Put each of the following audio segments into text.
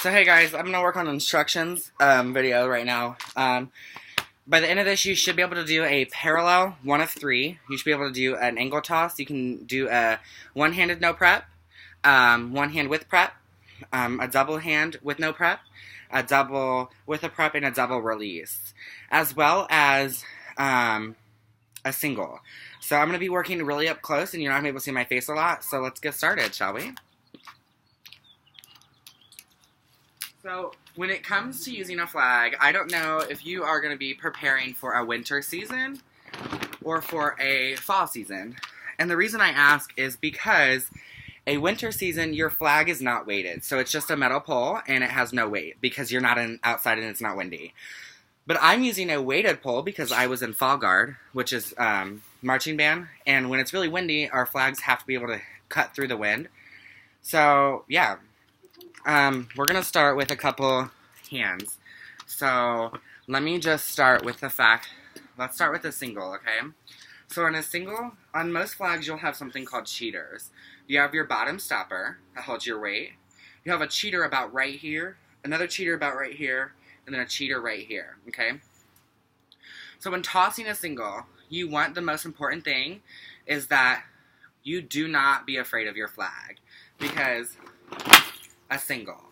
So hey guys, I'm gonna work on instructions video right now. By the end of this, you should be able to do a parallel, one of three. You should be able to do an angle toss. You can do a one-handed no prep, one hand with prep, a double hand with no prep, a double with a prep, and a double release, as well as a single. So I'm gonna be working really up close, and you're not gonna be able to see my face a lot. So let's get started, shall we? So, when it comes to using a flag, I don't know if you are going to be preparing for a winter season or for a fall season. And the reason I ask is because a winter season, your flag is not weighted. So it's just a metal pole and it has no weight because you're not outside and it's not windy. But I'm using a weighted pole because I was in Fall Guard, which is marching band. And when it's really windy, our flags have to be able to cut through the wind. So, yeah. We're going to start with a couple hands. So, let me just start with the fact, let's start with a single, okay? So, on a single, on most flags, you'll have something called cheaters. You have your bottom stopper that holds your weight. You have a cheater about right here, another cheater about right here, and then a cheater right here, okay? So, when tossing a single, you want the most important thing is that you do not be afraid of your flag, because a single.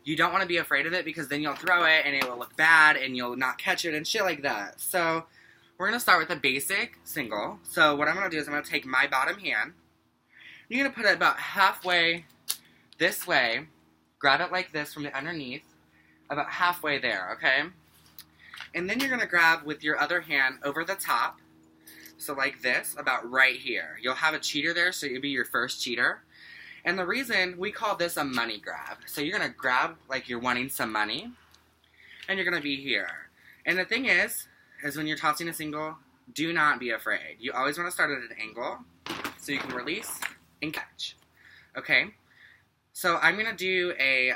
You don't want to be afraid of it because then you'll throw it and it will look bad and you'll not catch it and shit like that. So we're going to start with a basic single. So what I'm going to do is I'm going to take my bottom hand. You're going to put it about halfway this way. Grab it like this from the underneath. About halfway there, okay? And then you're going to grab with your other hand over the top. So like this, about right here. You'll have a cheater there, so it'll be your first cheater. And the reason, we call this a money grab. So you're going to grab like you're wanting some money, and you're going to be here. And the thing is when you're tossing a single, do not be afraid. You always want to start at an angle, so you can release and catch. Okay? So I'm going to do a,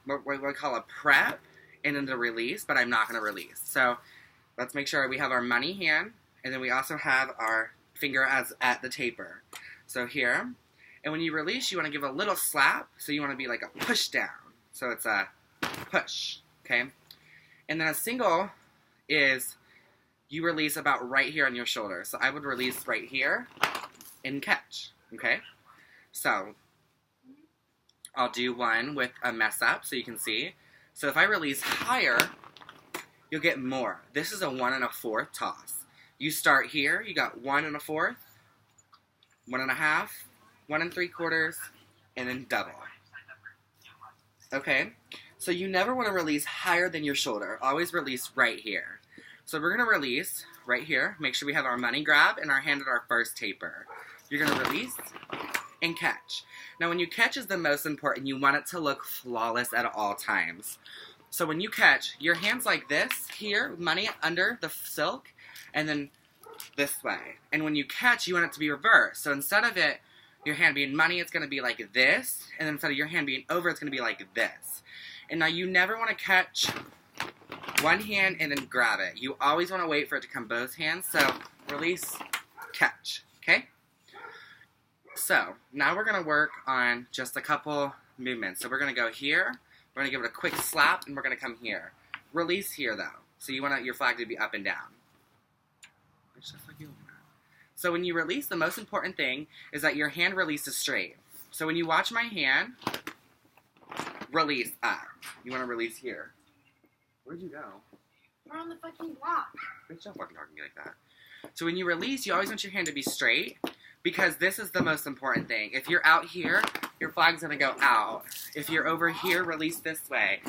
what we call a prep, and then the release, but I'm not going to release. So let's make sure we have our money hand, and then we also have our finger as at the taper. So here. And when you release, you want to give a little slap, so you want to be like a push down. So it's a push, okay? And then a single is you release about right here on your shoulder. So I would release right here and catch, okay? So I'll do one with a mess up so you can see. So if I release higher, you'll get more. This is a 1 1/4 toss. You start here, you got 1 1/4, 1 1/2, 1 3/4, and then double. Okay? So you never want to release higher than your shoulder. Always release right here. So we're going to release right here. Make sure we have our money grab and our hand at our first taper. You're going to release and catch. Now when you catch is the most important. You want it to look flawless at all times. So when you catch, your hand's like this here, money under the silk, and then this way. And when you catch, you want it to be reversed. So instead of your hand being money, it's going to be like this. And then instead of your hand being over, it's going to be like this. And now you never want to catch one hand and then grab it. You always want to wait for it to come both hands. So release, catch. Okay? So now we're going to work on just a couple movements. So we're going to go here. We're going to give it a quick slap, and we're going to come here. Release here, though. So you want your flag to be up and down. It's just like you. So when you release, the most important thing is that your hand releases straight. So when you watch my hand, release up. You want to release here. Where'd you go? We're on the fucking block. Bitch, don't fucking talk to me like that. So when you release, you always want your hand to be straight, because this is the most important thing. If you're out here, your flag's going to go out. If you're over here, release this way.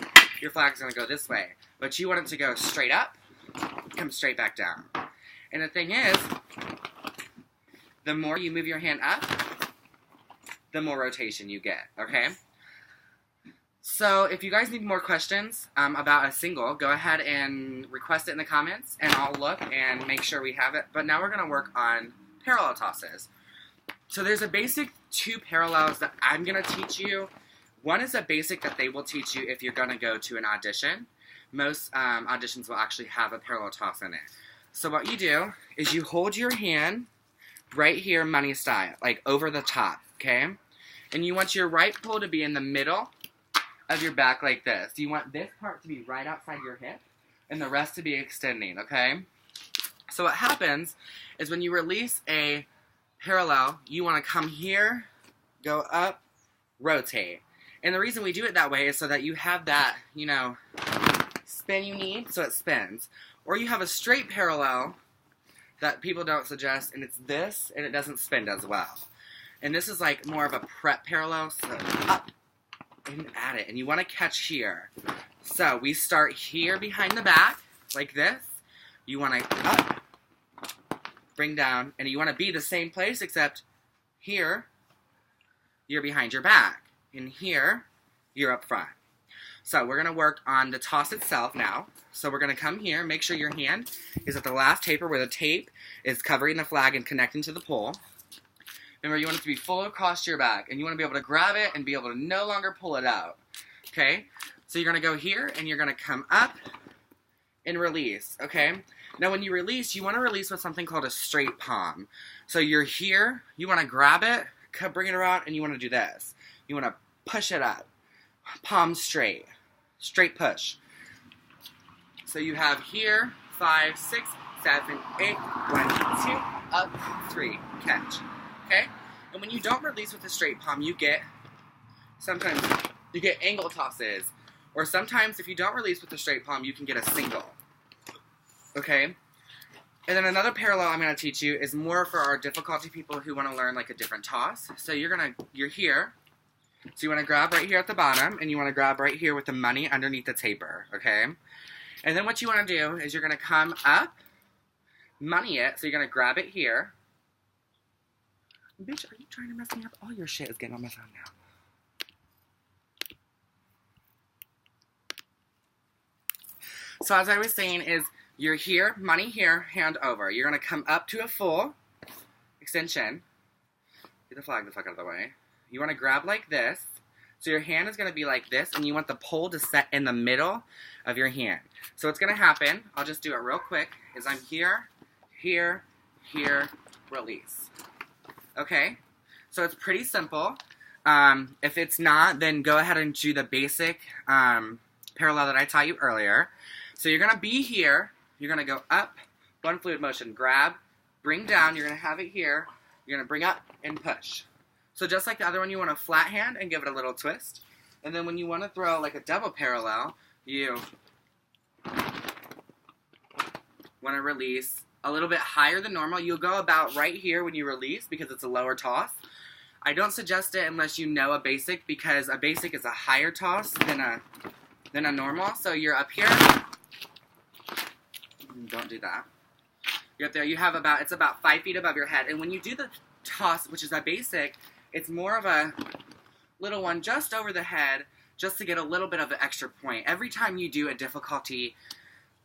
Your flag's going to go this way. But you want it to go straight up, come straight back down. And the thing is, the more you move your hand up, the more rotation you get, okay? So if you guys need more questions about a single, go ahead and request it in the comments, and I'll look and make sure we have it. But now we're going to work on parallel tosses. So there's a basic 2 parallels that I'm going to teach you. One is a basic that they will teach you if you're going to go to an audition. Most auditions will actually have a parallel toss in it. So what you do is you hold your hand right here, money style, like over the top, okay? And you want your right pole to be in the middle of your back like this. You want this part to be right outside your hip and the rest to be extending, okay? So what happens is when you release a parallel, you want to come here, go up, rotate. And the reason we do it that way is so that you have that, you know, spin you need, so it spins. Or you have a straight parallel that people don't suggest, and it's this, and it doesn't spin as well. And this is like more of a prep parallel, so up and at it. And you want to catch here. So we start here behind the back, like this. You want to up, bring down, and you want to be the same place, except here, you're behind your back. And here, you're up front. So we're going to work on the toss itself now. So we're going to come here, make sure your hand is at the last taper where the tape is covering the flag and connecting to the pole. Remember, you want it to be full across your back, and you want to be able to grab it and be able to no longer pull it out. Okay? So you're going to go here, and you're going to come up and release. Okay? Now, when you release, you want to release with something called a straight palm. So you're here, you want to grab it, bring it around, and you want to do this. You want to push it up. Palm straight. Straight push. So you have here, 5, 6, 7, 8, 1, 2, up, 3, catch. Okay? And when you don't release with a straight palm, sometimes you get angle tosses. Or sometimes if you don't release with a straight palm, you can get a single. Okay? And then another parallel I'm going to teach you is more for our difficulty people who want to learn like a different toss. So you're here. So you want to grab right here at the bottom, and you want to grab right here with the money underneath the taper, okay? And then what you want to do is you're going to come up, money it, so you're going to grab it here. Bitch, are you trying to mess me up? All your shit is getting on my phone now. So as I was saying is, you're here, money here, hand over. You're going to come up to a full extension. Get the flag the fuck out of the way. You want to grab like this. So your hand is going to be like this, and you want the pole to set in the middle of your hand. So what's going to happen, I'll just do it real quick, is I'm here, here, here, release. Okay? So it's pretty simple. If it's not, then go ahead and do the basic parallel that I taught you earlier. So you're going to be here. You're going to go up, one fluid motion, grab, bring down. You're going to have it here. You're going to bring up and push. So just like the other one, you want to flat hand and give it a little twist. And then when you want to throw like a double parallel, you want to release a little bit higher than normal. You'll go about right here when you release because it's a lower toss. I don't suggest it unless you know a basic, because a basic is a higher toss than a normal. So you're up here. Don't do that. You're up there. You have it's about 5 feet above your head. And when you do the toss, which is a basic, it's more of a little one just over the head, just to get a little bit of an extra point. Every time you do a difficulty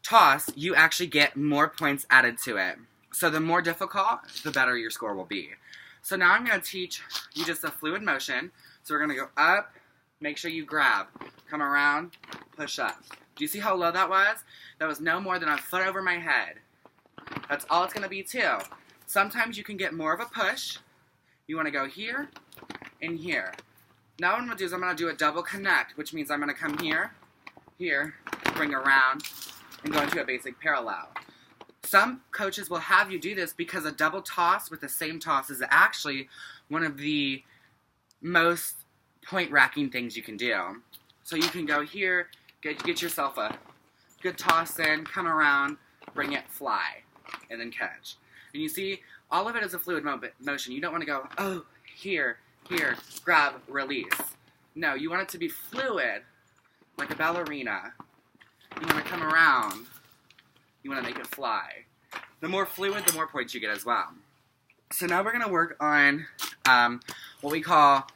toss, you actually get more points added to it. So the more difficult, the better your score will be. So now I'm going to teach you just a fluid motion. So we're going to go up, make sure you grab, come around, push up. Do you see how low that was? That was no more than a foot over my head. That's all it's going to be too. Sometimes you can get more of a push. You want to go here and here. Now what I'm going to do is I'm going to do a double connect, which means I'm going to come here, here, bring around, and go into a basic parallel. Some coaches will have you do this because a double toss with the same toss is actually one of the most point-racking things you can do. So you can go here, get yourself a good toss in, come around, bring it, fly, and then catch. And you see, all of it is a fluid motion. You don't want to go, oh, here, grab, release. No, you want it to be fluid, like a ballerina. You want to come around. You want to make it fly. The more fluid, the more points you get as well. So now we're going to work on what we call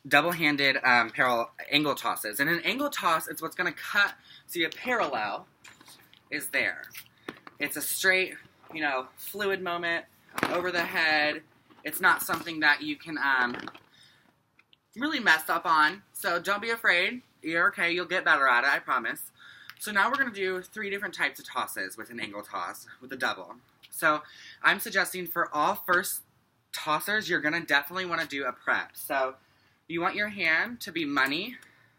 double-handed parallel angle tosses. And an angle toss is what's going to cut, see a parallel is there. It's a straight, fluid moment over the head. It's not something that you can really mess up on. So don't be afraid. You're okay. You'll get better at it, I promise. So now we're going to do 3 different types of tosses with an angle toss, with a double. So I'm suggesting for all first tossers, you're going to definitely want to do a prep. So you want your hand to be money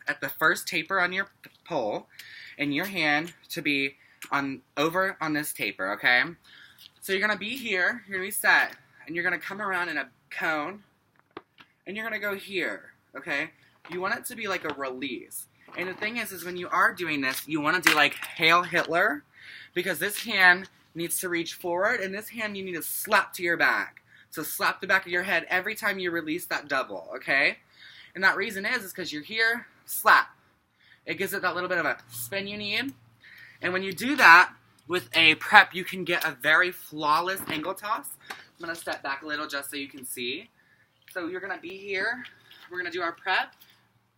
at the first taper on your pole, and your hand to be over on this taper, okay? So you're going to be here, you're going to be set, and you're going to come around in a cone, and you're going to go here, okay? You want it to be like a release. And the thing is when you are doing this, you want to do like Hail Hitler, because this hand needs to reach forward, and this hand you need to slap to your back. So slap the back of your head every time you release that double, okay? And that reason is because you're here, slap. It gives it that little bit of a spin you need. And when you do that with a prep, you can get a very flawless angle toss. I'm going to step back a little just so you can see. So you're going to be here. We're going to do our prep.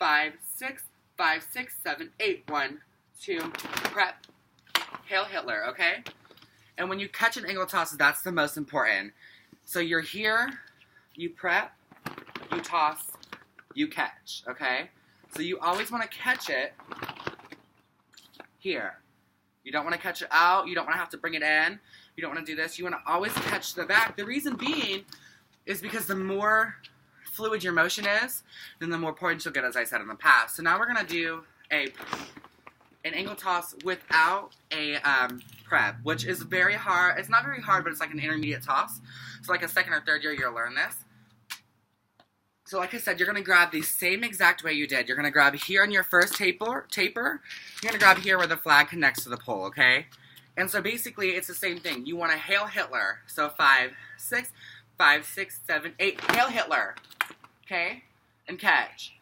5, 6, 5, 6, 7, 8. 1, 2, prep. Hail Hitler, okay? And when you catch an angle toss, that's the most important. So you're here, you prep, you toss, you catch, okay? So you always want to catch it here. You don't want to catch it out. You don't want to have to bring it in. You don't want to do this. You want to always catch the back. The reason being is because the more fluid your motion is, then the more points you'll get, as I said in the past. So now we're going to do an angle toss without a prep, which is very hard. It's not very hard, but it's like an intermediate toss. So like a second or third year, you'll learn this. So like I said, you're going to grab the same exact way you did. You're going to grab here on your first taper. You're going to grab here where the flag connects to the pole, okay? And so basically, it's the same thing. You want to Hail Hitler. So 5, 6, 5, 6, 7, 8. Hail Hitler. Okay? And catch.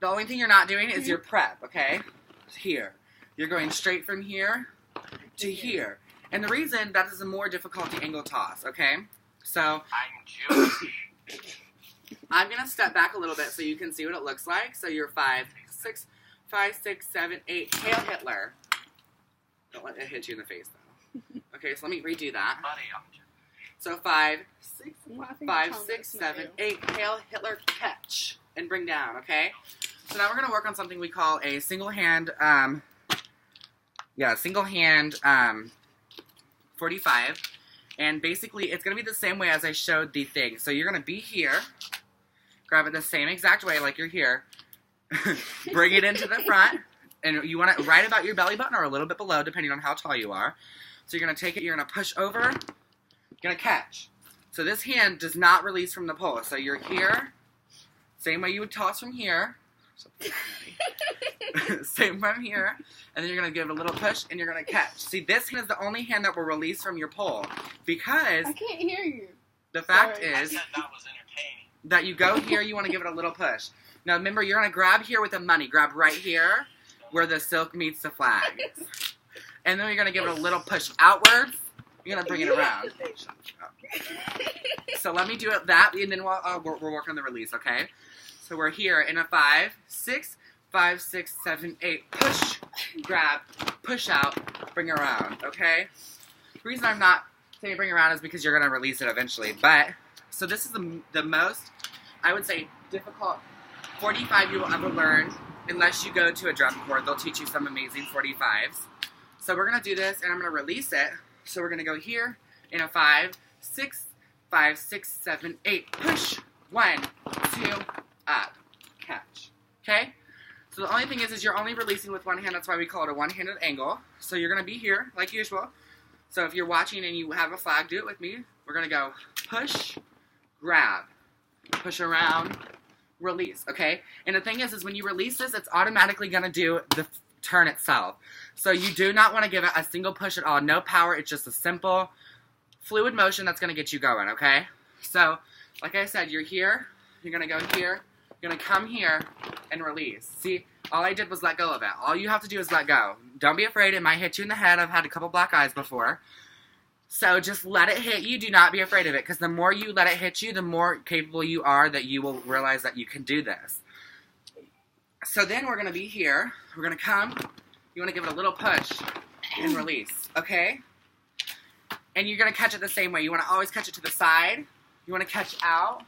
The only thing you're not doing is your prep, okay? Here. You're going straight from here to here. And the reason that is a more difficulty angle toss, okay? So I'm Jewish. I'm going to step back a little bit so you can see what it looks like. So you're 5, 6, 5, 6, 7, 8. Hail Hitler. Don't let it hit you in the face, though. Okay, so let me redo that. Buddy, I'm Jewish. So 5, 6, 7, 8. Hail Hitler, catch. And bring down, okay? So now we're going to work on something we call a single hand, single hand 45. And basically, it's going to be the same way as I showed the thing. So you're going to be here, grab it the same exact way like you're here, bring it into the front, and you want it right about your belly button or a little bit below, depending on how tall you are. So you're going to take it, you're going to push over, you're going to catch. So this hand does not release from the pole. So you're here, same way you would toss from here. Same from here, and then you're going to give it a little push, and you're going to catch. See, this hand is the only hand that will release from your pole, because I can't hear you. the fact Sorry. I is said that was entertaining. that you go here, you want to give it a little push. Now remember, you're going to grab here with the money. Grab right here where the silk meets the flag. And then you're going to give it a little push outwards. You're going to bring it around. So let me do it that, and then we're working on the release, okay? So we're here in a 5, 6, 5, 6, 7, 8. Push, grab, push out, bring around, okay? The reason I'm not saying bring around is because you're going to release it eventually. But, so this is the most, I would say, difficult 45 you will ever learn unless you go to a drum corps. They'll teach you some amazing 45s. So we're going to do this, and I'm going to release it. So we're going to go here in a 5, 6, 5, 6, 7, 8. Push, 1, 2, up, catch, okay? So the only thing is you're only releasing with one hand. That's why we call it a one-handed angle. So you're going to be here, like usual. So if you're watching and you have a flag, do it with me. We're going to go push, grab, push around, release, okay? And the thing is when you release this, it's automatically going to do the turn itself. So you do not want to give it a single push at all. No power. It's just a simple fluid motion that's going to get you going, okay? So, like I said, you're here. You're going to go here. You're going to come here and release. See, all I did was let go of it. All you have to do is let go. Don't be afraid. It might hit you in the head. I've had a couple black eyes before. So just let it hit you. Do not be afraid of it, because the more you let it hit you, the more capable you are that you will realize that you can do this. So then we're going to be here. We're going to come. You want to give it a little push and release, okay? And you're going to catch it the same way. You want to always catch it to the side. You want to catch out.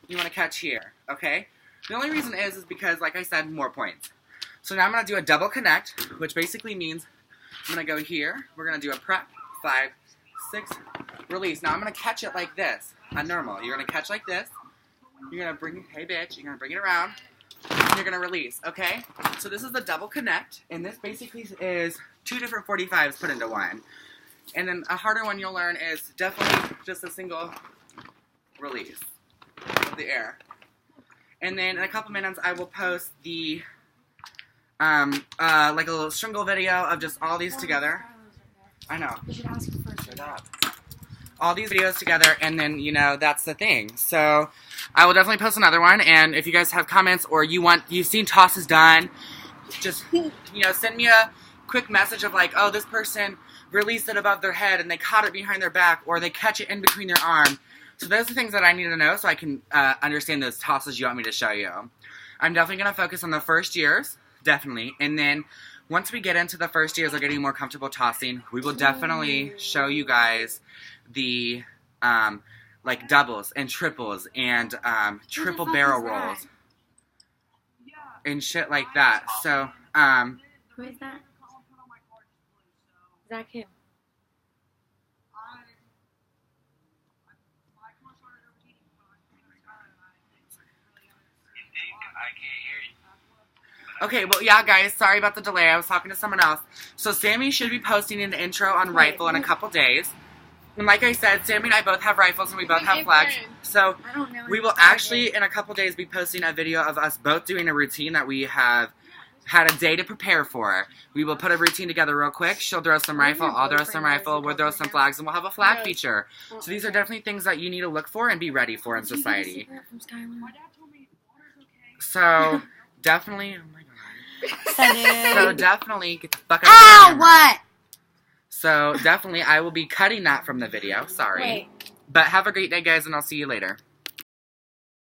You want to catch here, okay? The only reason is because, like I said, more points. So now I'm going to do a double connect, which basically means I'm going to go here. We're going to do a prep, 5, 6, release. Now I'm going to catch it like this, a normal. You're going to catch like this. You're going to bring, hey bitch, you're going to bring it around. and you're gonna release, okay? So this is the double connect, and this basically is 2 different 45s put into one. And then a harder one you'll learn is definitely just a single release of the air. And then in a couple minutes, I will post the, like a little stringle video of just all these together. I know. You should ask him first. Shut up. All these videos together, and then, you know, that's the thing. So, I will definitely post another one, and if you guys have comments or you've seen tosses done, just, you know, send me a quick message of like, oh, this person released it above their head, and they caught it behind their back, or they catch it in between their arm. So those are things that I need to know so I can understand those tosses you want me to show you. I'm definitely going to focus on the first years, definitely, and then once we get into the first years of getting more comfortable tossing, we will definitely show you guys the, like, doubles and triples and triple barrel rolls and shit like that. So, Who is that? Zach who? I can't hear you. okay, well, yeah, guys, sorry about the delay. I was talking to someone else. So, Sammy should be posting an intro on rifle in a couple days. And like I said, Sammy and I both have rifles and we both have flags. So, I don't know. we will actually, in a couple days, be posting a video of us both doing a routine that we have had a day to prepare for. We will put a routine together real quick. She'll throw some rifle, I'll throw some rifle, we'll throw some flags, and we'll have a flag feature. So these are definitely things that you need to look for and be ready for in society. So, definitely, oh my god. So definitely, get the fuck out of the camera. What? So definitely, I will be cutting that from the video, sorry. Wait. But have a great day, guys, and I'll see you later.